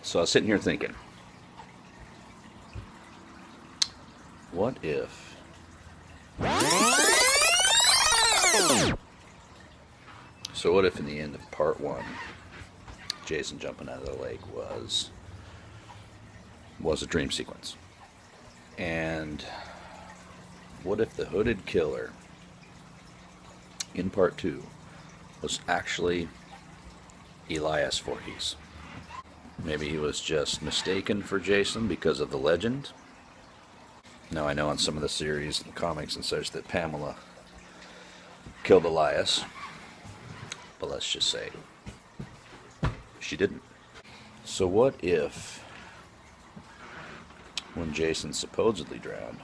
So I was sitting here thinking, what if in the end of part one, Jason jumping out of the lake was a dream sequence? And what if the hooded killer in part two was actually Elias Voorhees? Maybe he was just mistaken for Jason because of the legend. Now, I know in some of the series and comics and such that Pamela killed Elias, but let's just say she didn't. So what if, when Jason supposedly drowned,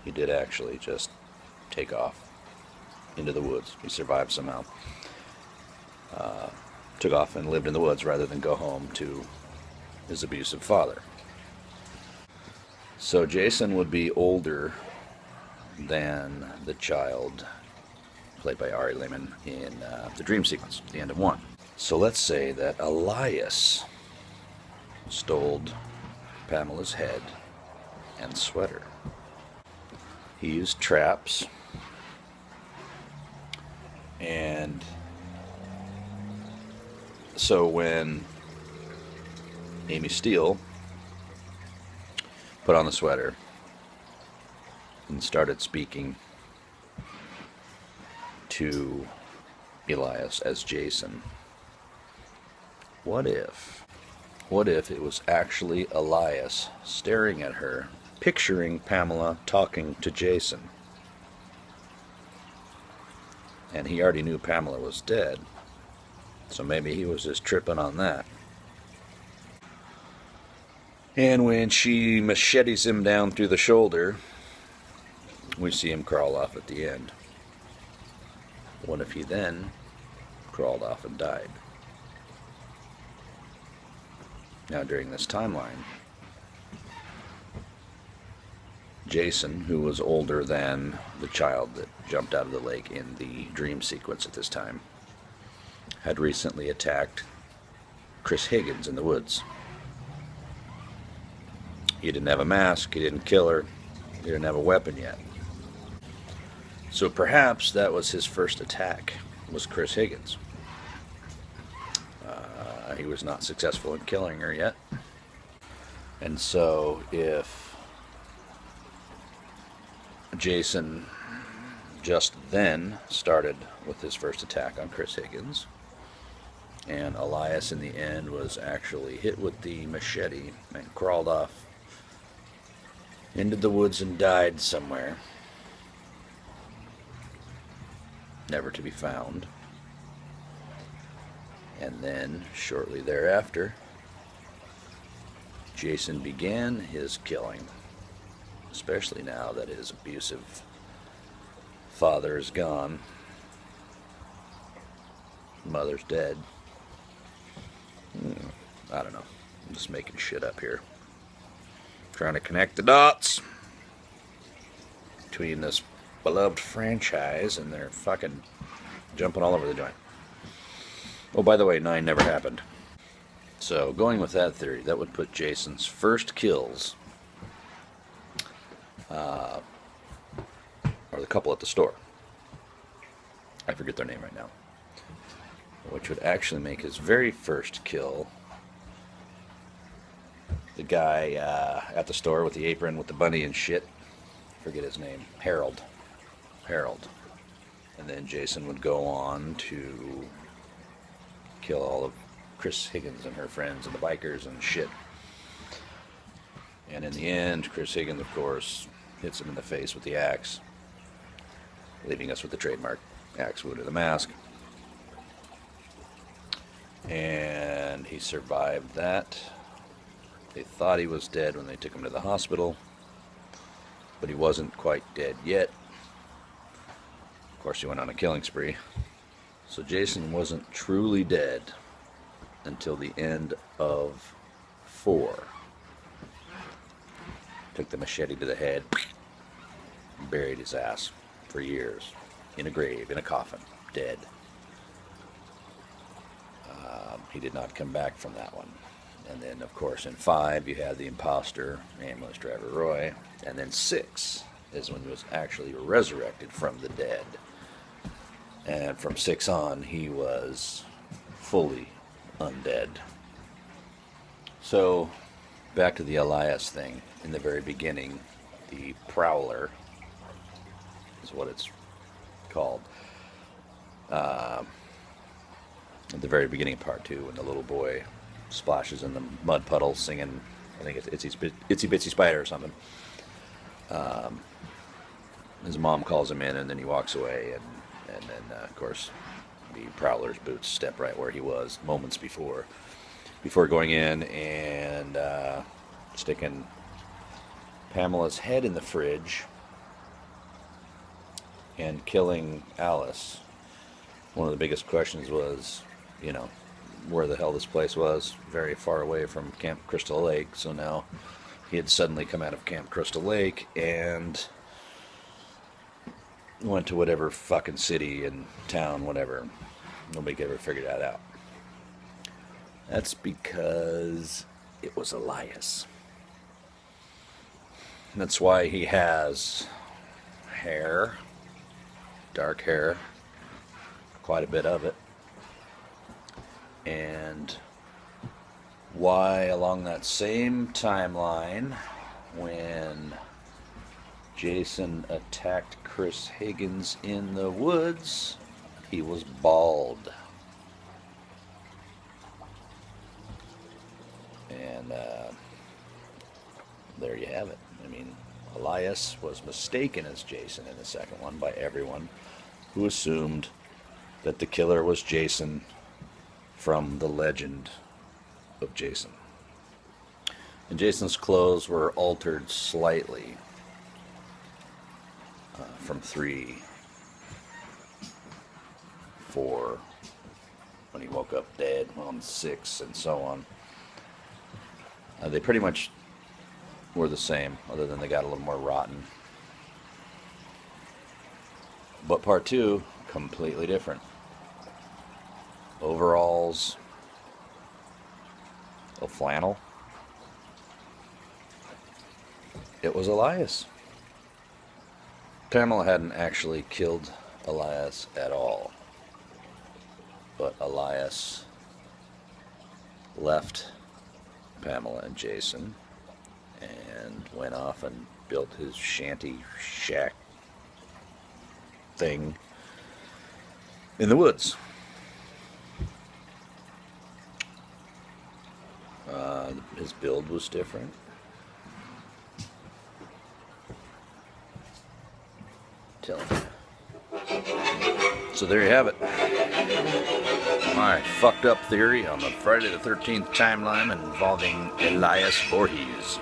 he did actually just take off into the woods? He survived somehow. Took off and lived in the woods rather than go home to his abusive father. So Jason would be older than the child played by Ari Lehman in the dream sequence, the end of one. So let's say that Elias stole Pamela's head and sweater. He used traps, and so when Amy Steele put on the sweater and started speaking to Elias as Jason, what if it was actually Elias staring at her, picturing Pamela talking to Jason? And he already knew Pamela was dead, so maybe he was just tripping on that. And when she machetes him down through the shoulder, we see him crawl off at the end. What if he then crawled off and died? Now, during this timeline, Jason, who was older than the child that jumped out of the lake in the dream sequence at this time, had recently attacked Chris Higgins in the woods. He didn't have a mask, he didn't kill her, he didn't have a weapon yet. So perhaps that was his first attack, was Chris Higgins. He was not successful in killing her yet. And so if Jason just then started with his first attack on Chris Higgins, and Elias in the end was actually hit with the machete and crawled off into the woods and died somewhere, never to be found. And then, shortly thereafter, Jason began his killing, especially now that his abusive father is gone, mother's dead. I don't know. I'm just making shit up here. Trying to connect the dots between this beloved franchise and they're fucking jumping all over the joint. Oh, by the way, 9 never happened. So, going with that theory, that would put Jason's first kills, or the couple at the store. I forget their name right now. Which would actually make his very first kill the guy at the store with the apron with the bunny and shit. Forget his name. Harold. And then Jason would go on to kill all of Chris Higgins and her friends and the bikers and shit. And in the end, Chris Higgins, of course, hits him in the face with the axe, leaving us with the trademark axe wound of the mask. And he survived that. They thought he was dead when they took him to the hospital, but he wasn't quite dead yet. Of course, he went on a killing spree. So Jason wasn't truly dead until the end of 4. Took the machete to the head, buried his ass for years in a grave, in a coffin, dead. He did not come back from that one. And then, of course, in 5, you had the imposter, ambulance driver Roy. And then 6 is when he was actually resurrected from the dead. And from 6 on, he was fully undead. So, back to the Elias thing. In the very beginning, the Prowler is what it's called. At the very beginning of part 2, when the little boy splashes in the mud puddle singing, I think it's Itsy Bitsy Spider or something. His mom calls him in, and then he walks away, and then of course the Prowler's boots step right where he was moments before going in and sticking Pamela's head in the fridge and killing Alice. One of the biggest questions was, where the hell this place was, very far away from Camp Crystal Lake. So now he had suddenly come out of Camp Crystal Lake and went to whatever fucking city and town, whatever. Nobody could ever figure that out. That's because it was Elias. That's why he has hair, dark hair, quite a bit of it. And why along that same timeline, when Jason attacked Chris Higgins in the woods, he was bald. And there you have it. I mean, Elias was mistaken as Jason in the second one by everyone who assumed that the killer was Jason from the legend of Jason. And Jason's clothes were altered slightly from 3, 4, when he woke up dead, on 6, and so on. They pretty much were the same, other than they got a little more rotten. But part 2, completely different. Overalls, a flannel. It was Elias. Pamela hadn't actually killed Elias at all, but Elias left Pamela and Jason and went off and built his shanty shack thing in the woods. His build was different. Telling you. So there you have it. My fucked up theory on the Friday the 13th timeline involving Elias Voorhees.